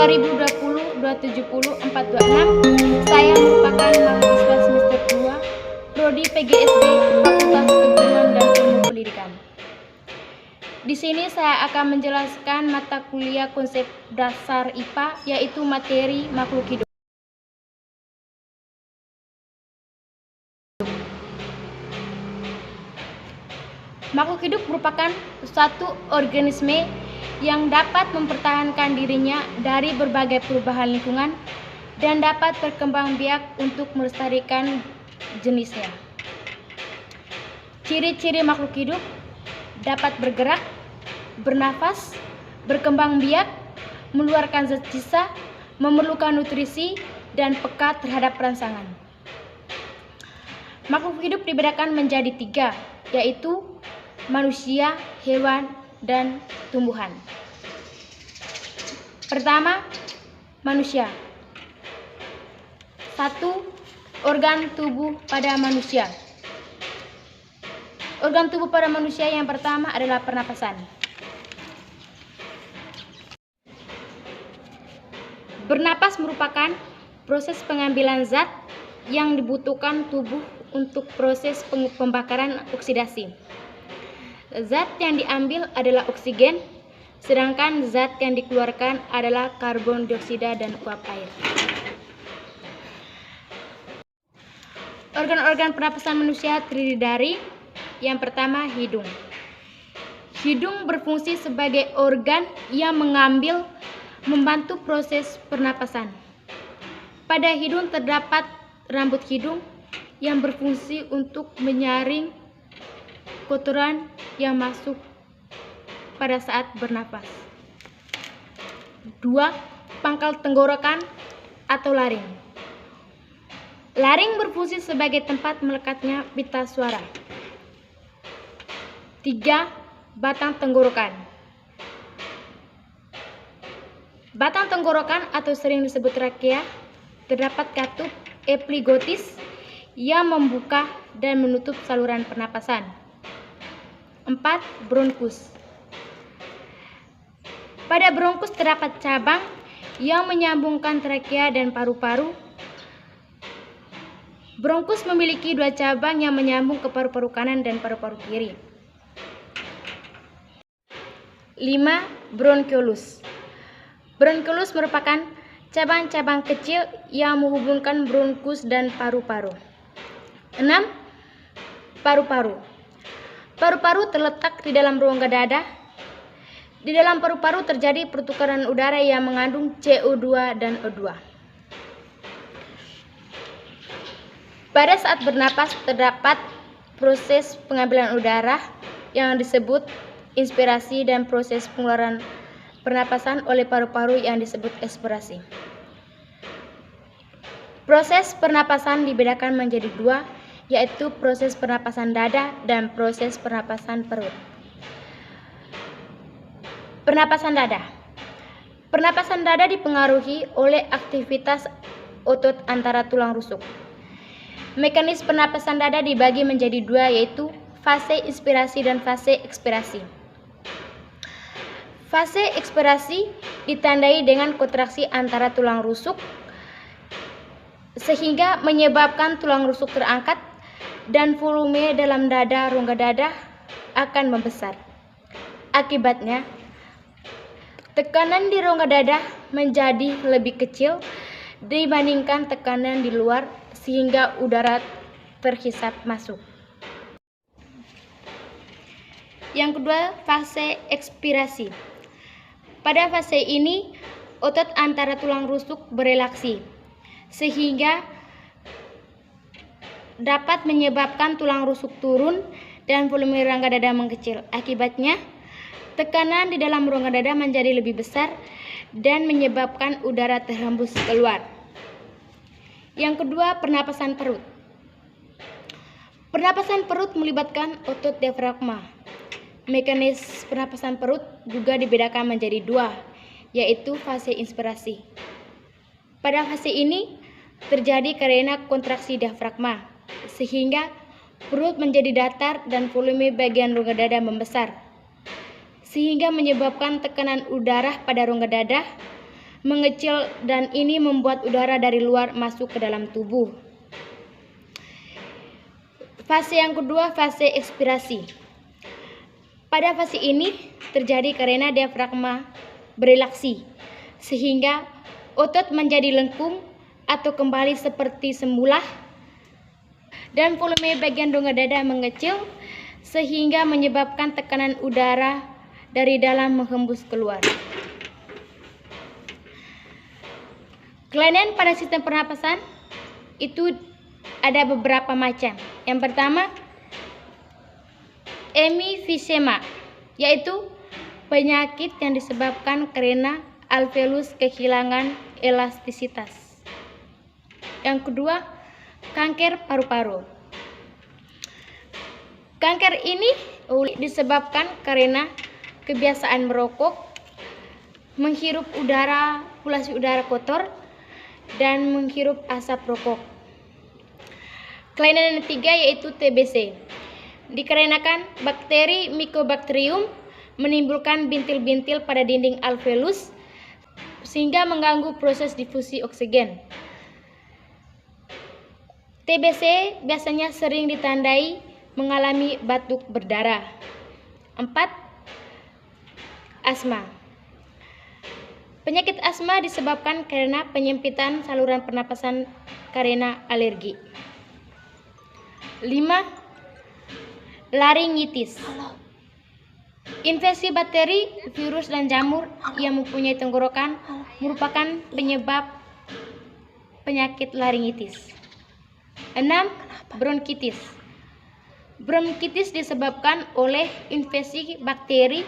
2020-270-426. Saya merupakan mahasiswa semester 2 Prodi PGSD Fakultas Keguruan dan Ilmu Pendidikan. Di sini saya akan menjelaskan mata kuliah konsep dasar IPA, yaitu materi makhluk hidup. Makhluk hidup merupakan suatu organisme yang dapat mempertahankan dirinya dari berbagai perubahan lingkungan dan dapat berkembang biak untuk melestarikan jenisnya. Ciri-ciri makhluk hidup dapat bergerak, bernafas, berkembang biak, mengeluarkan zat sisa, memerlukan nutrisi, dan peka terhadap rangsangan. Makhluk hidup dibedakan menjadi 3, yaitu manusia, hewan, dan tumbuhan. Pertama, manusia. 1. Organ tubuh pada manusia. Organ tubuh pada manusia yang pertama adalah pernapasan. Bernapas merupakan proses pengambilan zat yang dibutuhkan tubuh untuk proses pembakaran oksidasi. Zat yang diambil adalah oksigen, sedangkan zat yang dikeluarkan adalah karbon dioksida dan uap air. Organ-organ pernapasan manusia terdiri dari yang pertama, hidung. Hidung berfungsi sebagai organ yang membantu proses pernapasan. Pada hidung terdapat rambut hidung yang berfungsi untuk menyaring kotoran yang masuk pada saat bernapas. 2. Pangkal tenggorokan atau laring. Laring berfungsi sebagai tempat melekatnya pita suara. 3. Batang tenggorokan. Batang tenggorokan atau sering disebut trakea terdapat katup epiglottis yang membuka dan menutup saluran pernapasan. 4. Bronkus. Pada bronkus terdapat cabang yang menyambungkan trakea dan paru-paru. Bronkus memiliki 2 cabang yang menyambung ke paru-paru kanan dan paru-paru kiri. 5. Bronkiolus. Bronkiolus merupakan cabang-cabang kecil yang menghubungkan bronkus dan paru-paru. 6. Paru-paru. Paru-paru terletak di dalam rongga dada. Di dalam paru-paru terjadi pertukaran udara yang mengandung CO2 dan O2. Pada saat bernapas terdapat proses pengambilan udara yang disebut inspirasi dan proses pengeluaran pernapasan oleh paru-paru yang disebut ekspirasi. Proses pernapasan dibedakan menjadi 2, yaitu proses pernapasan dada dan proses pernapasan perut. Pernapasan dada. Pernapasan dada dipengaruhi oleh aktivitas otot antara tulang rusuk. Mekanisme pernapasan dada dibagi menjadi 2, yaitu fase inspirasi dan fase ekspirasi. Fase ekspirasi ditandai dengan kontraksi antara tulang rusuk sehingga menyebabkan tulang rusuk terangkat dan volume dalam dada rongga dada akan membesar. Akibatnya, tekanan di rongga dada menjadi lebih kecil dibandingkan tekanan di luar sehingga udara terhisap masuk. Yang kedua, fase ekspirasi. Pada fase ini, otot antara tulang rusuk berelaksi sehingga dapat menyebabkan tulang rusuk turun dan volume rongga dada mengecil. Akibatnya, tekanan di dalam rongga dada menjadi lebih besar dan menyebabkan udara terhembus keluar. Yang kedua, pernapasan perut. Pernapasan perut melibatkan otot diafragma. Mekanisme pernapasan perut juga dibedakan menjadi 2, yaitu fase inspirasi. Pada fase ini terjadi karena kontraksi diafragma, sehingga perut menjadi datar dan volume bagian rongga dada membesar, sehingga menyebabkan tekanan udara pada rongga dada mengecil dan ini membuat udara dari luar masuk ke dalam tubuh. Fase yang kedua, fase ekspirasi. Pada fase ini terjadi karena diafragma berelaksi, sehingga otot menjadi lengkung atau kembali seperti semula, dan volume bagian rongga dada mengecil, sehingga menyebabkan tekanan udara dari dalam menghembus keluar. Kelainan pada sistem pernapasan itu ada beberapa macam. Yang pertama, emifisema, yaitu penyakit yang disebabkan karena alveolus kehilangan elastisitas. Yang kedua, kanker paru-paru. Kanker ini disebabkan karena kebiasaan merokok, menghirup polusi udara kotor, dan menghirup asap rokok. Kelainan yang ketiga yaitu TBC. Dikarenakan bakteri Mycobacterium menimbulkan bintil-bintil pada dinding alveolus sehingga mengganggu proses difusi oksigen. TBC biasanya sering ditandai mengalami batuk berdarah. 4. Asma. Penyakit asma disebabkan karena penyempitan saluran pernapasan karena alergi. 5. Laringitis. Infeksi bakteri, virus, dan jamur yang mempunyai tenggorokan merupakan penyebab penyakit laringitis. 6. Bronkitis. Bronkitis disebabkan oleh infeksi bakteri,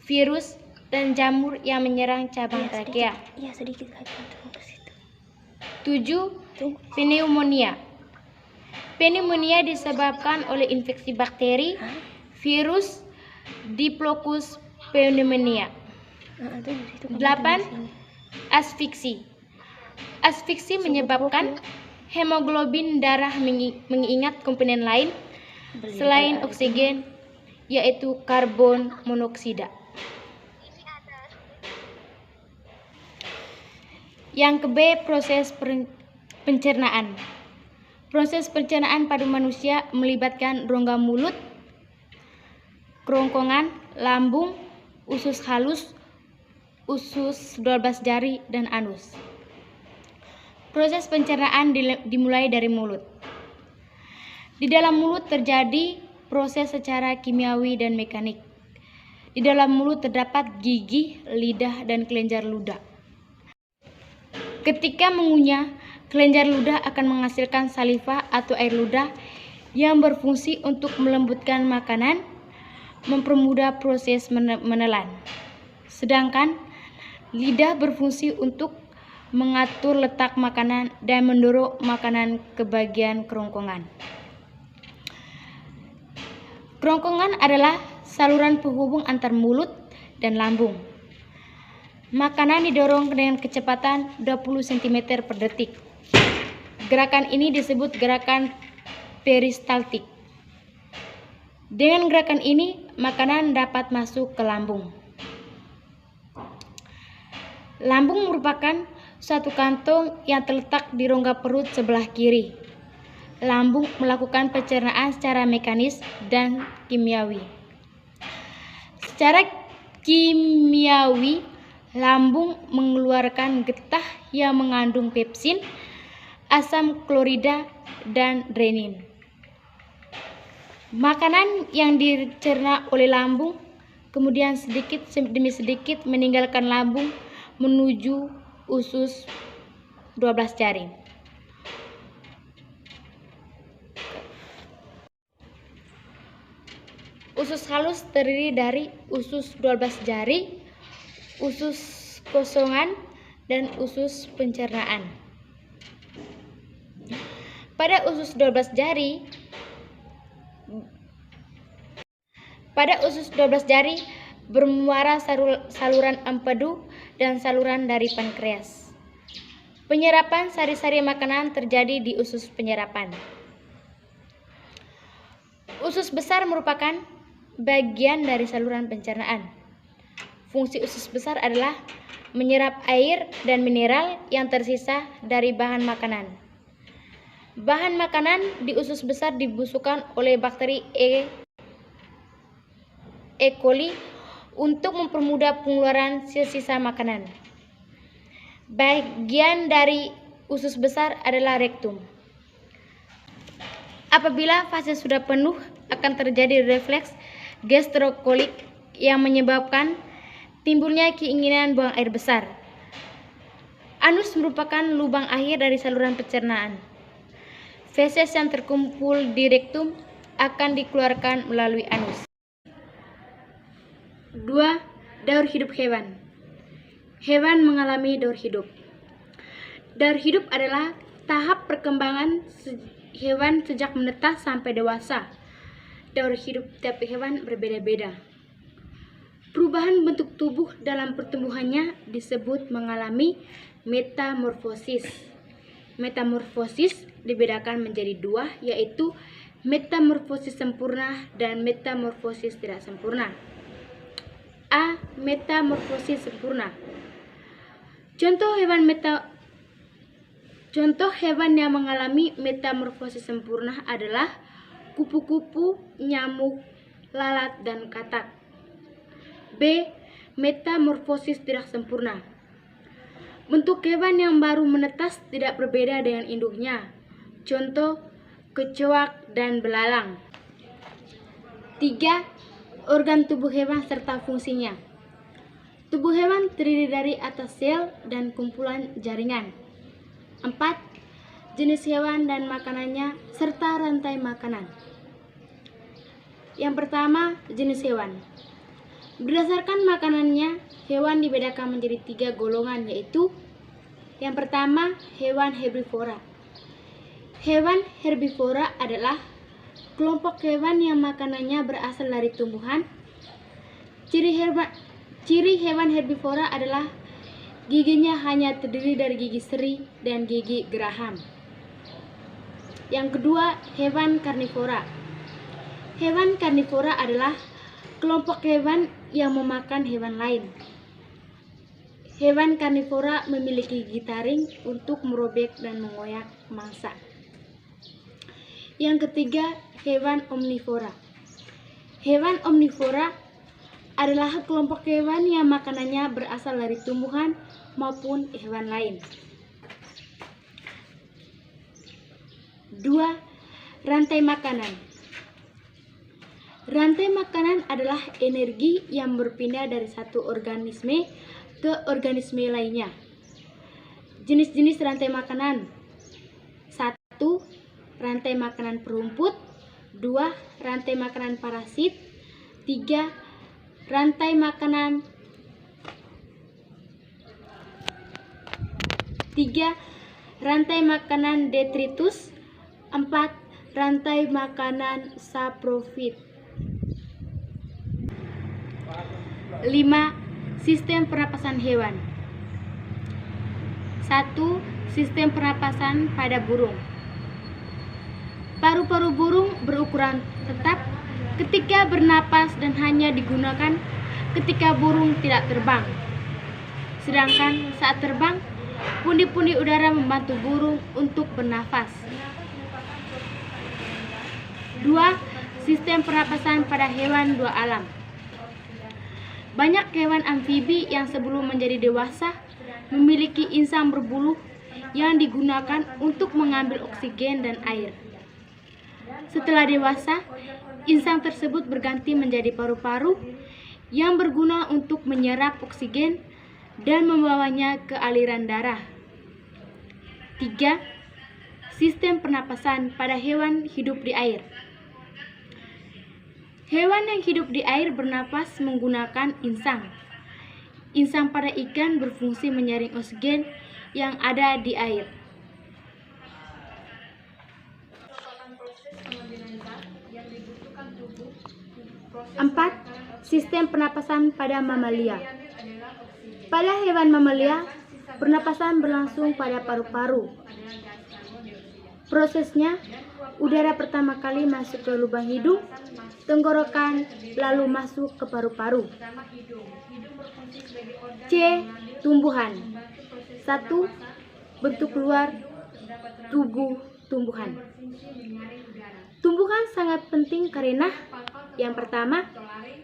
virus, dan jamur yang menyerang cabang trakea. 7. Pneumonia. Pneumonia disebabkan oleh infeksi bakteri, virus, Diplocuus pneumonia. 8. Asfiksi. Asfiksi menyebabkan hemoglobin darah mengingat komponen lain selain oksigen, yaitu karbon monoksida. Yang ke-B, proses pencernaan. Proses pencernaan pada manusia melibatkan rongga mulut, kerongkongan, lambung, usus halus, usus 12 jari, dan anus. Proses pencernaan dimulai dari mulut. Di dalam mulut terjadi proses secara kimiawi dan mekanik. Di dalam mulut terdapat gigi, lidah, dan kelenjar ludah. Ketika mengunyah, kelenjar ludah akan menghasilkan saliva atau air ludah yang berfungsi untuk melembutkan makanan, mempermudah proses menelan. Sedangkan lidah berfungsi untuk mengatur letak makanan dan mendorong makanan ke bagian kerongkongan. Kerongkongan adalah saluran penghubung antar mulut dan lambung. Makanan didorong dengan kecepatan 20 cm per detik. Gerakan ini disebut gerakan peristaltik. Dengan gerakan ini, makanan dapat masuk ke lambung. Lambung merupakan suatu kantong yang terletak di rongga perut sebelah kiri. Lambung melakukan pencernaan secara mekanis dan kimiawi. Secara kimiawi, lambung mengeluarkan getah yang mengandung pepsin, asam klorida, dan renin. Makanan yang dicerna oleh lambung kemudian sedikit demi sedikit meninggalkan lambung menuju usus 12 jari. Usus halus terdiri dari usus 12 jari, usus kosongan, dan usus pencernaan. Pada usus 12 jari bermuara saluran empedu dan saluran dari pankreas. Penyerapan sari-sari makanan terjadi di usus penyerapan. Usus besar merupakan bagian dari saluran pencernaan. Fungsi usus besar adalah menyerap air dan mineral yang tersisa dari bahan makanan. Bahan makanan di usus besar dibusukkan oleh bakteri E. coli untuk mempermudah pengeluaran sisa makanan. Bagian dari usus besar adalah rektum. Apabila fase sudah penuh, akan terjadi refleks gastrokolik yang menyebabkan timbulnya keinginan buang air besar. Anus merupakan lubang akhir dari saluran pencernaan. Feses yang terkumpul di rektum akan dikeluarkan melalui anus. 2. Daur hidup hewan. Hewan mengalami daur hidup. Daur hidup adalah tahap perkembangan hewan sejak menetas sampai dewasa. Daur hidup tiap hewan berbeda-beda. Perubahan bentuk tubuh dalam pertumbuhannya disebut mengalami metamorfosis. Metamorfosis dibedakan menjadi dua, yaitu metamorfosis sempurna dan metamorfosis tidak sempurna. A. Metamorfosis sempurna. Contoh hewan yang mengalami metamorfosis sempurna adalah kupu-kupu, nyamuk, lalat, dan katak. B. Metamorfosis tidak sempurna. Bentuk hewan yang baru menetas tidak berbeda dengan induknya. Contoh, kecoak dan belalang. 3. Organ tubuh hewan serta fungsinya. Tubuh hewan terdiri dari atas sel dan kumpulan jaringan. 4. Jenis hewan dan makanannya serta rantai makanan. Yang pertama, jenis hewan. Berdasarkan makanannya, hewan dibedakan menjadi 3 golongan, yaitu yang pertama, hewan herbivora. Hewan herbivora adalah kelompok hewan yang makanannya berasal dari tumbuhan. Ciri hewan herbivora adalah giginya hanya terdiri dari gigi seri dan gigi geraham. Yang kedua, hewan karnivora. Hewan karnivora adalah kelompok hewan yang memakan hewan lain. Hewan karnivora memiliki gigi taring untuk merobek dan mengoyak mangsa. Yang ketiga, hewan omnivora. Hewan omnivora adalah kelompok hewan yang makanannya berasal dari tumbuhan maupun hewan lain. 2. Rantai makanan. Rantai makanan adalah energi yang berpindah dari satu organisme ke organisme lainnya. Jenis-jenis rantai makanan. 1. Rantai makanan perumput. 2. Rantai makanan parasit. 3. Rantai makanan detritus. 4. Rantai makanan saprofit. 5. Sistem pernapasan hewan. 1. Sistem pernapasan pada burung. Paru-paru burung berukuran tetap ketika bernapas dan hanya digunakan ketika burung tidak terbang. Sedangkan saat terbang, pundi-pundi udara membantu burung untuk bernafas. 2. Sistem pernapasan pada hewan dua alam. Banyak hewan amfibi yang sebelum menjadi dewasa memiliki insang berbulu yang digunakan untuk mengambil oksigen dan air. Setelah dewasa, insang tersebut berganti menjadi paru-paru yang berguna untuk menyerap oksigen dan membawanya ke aliran darah. 3. Sistem pernapasan pada hewan hidup di air. Hewan yang hidup di air bernapas menggunakan insang. Insang pada ikan berfungsi menyaring oksigen yang ada di air. 4. Sistem pernapasan pada mamalia. Pada hewan mamalia, pernapasan berlangsung pada paru-paru. Prosesnya Udara pertama kali masuk ke lubang hidung, tenggorokan, lalu masuk ke paru-paru. C. Tumbuhan. 1. Bentuk luar tubuh tumbuhan. Tumbuhan sangat penting karena yang pertama,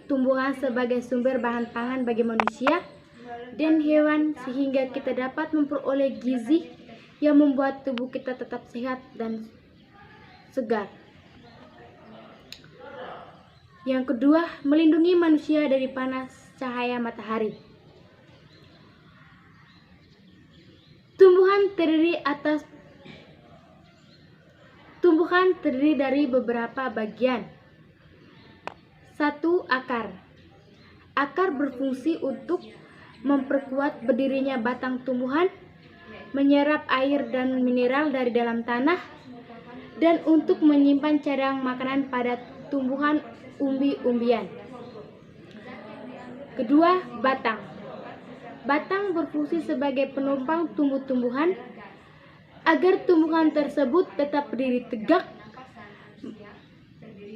tumbuhan sebagai sumber bahan pangan bagi manusia dan hewan sehingga kita dapat memperoleh gizi yang membuat tubuh kita tetap sehat dan segar. Yang kedua, melindungi manusia dari panas cahaya matahari. Tumbuhan terdiri dari beberapa bagian. 1. Akar. Akar berfungsi untuk memperkuat berdirinya batang tumbuhan, menyerap air dan mineral dari dalam tanah, dan untuk menyimpan cadangan makanan pada tumbuhan umbi-umbian. Kedua, batang. Batang berfungsi sebagai penopang tumbuh-tumbuhan agar tumbuhan tersebut tetap berdiri tegak,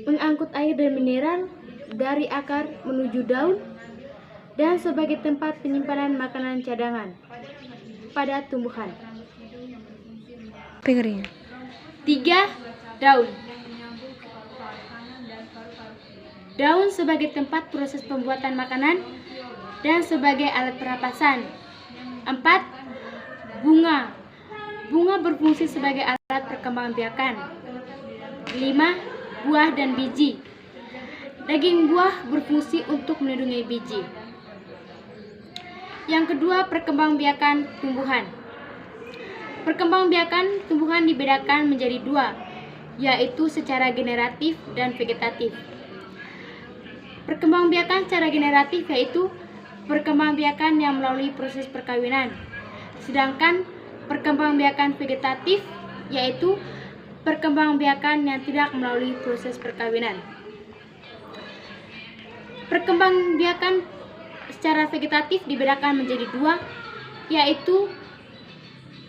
mengangkut air dan mineral dari akar menuju daun, dan sebagai tempat penyimpanan makanan cadangan pada tumbuhan. 3. Daun. Daun sebagai tempat proses pembuatan makanan dan sebagai alat perapasan. 4. Bunga. Bunga berfungsi sebagai alat perkembangbiakan. 5. Buah dan biji. Daging buah berfungsi untuk melindungi biji. Yang kedua, perkembangbiakan tumbuhan. Perkembangbiakan tumbuhan dibedakan menjadi dua, yaitu secara generatif dan vegetatif. Perkembangbiakan secara generatif yaitu perkembangbiakan yang melalui proses perkawinan, sedangkan perkembangbiakan vegetatif yaitu perkembangbiakan yang tidak melalui proses perkawinan. Perkembangbiakan secara vegetatif dibedakan menjadi dua, yaitu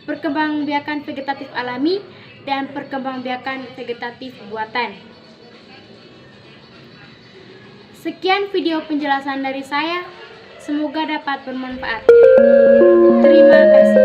perkembangbiakan vegetatif alami dan perkembangbiakan vegetatif buatan. Sekian video penjelasan dari saya. Semoga dapat bermanfaat. Terima kasih.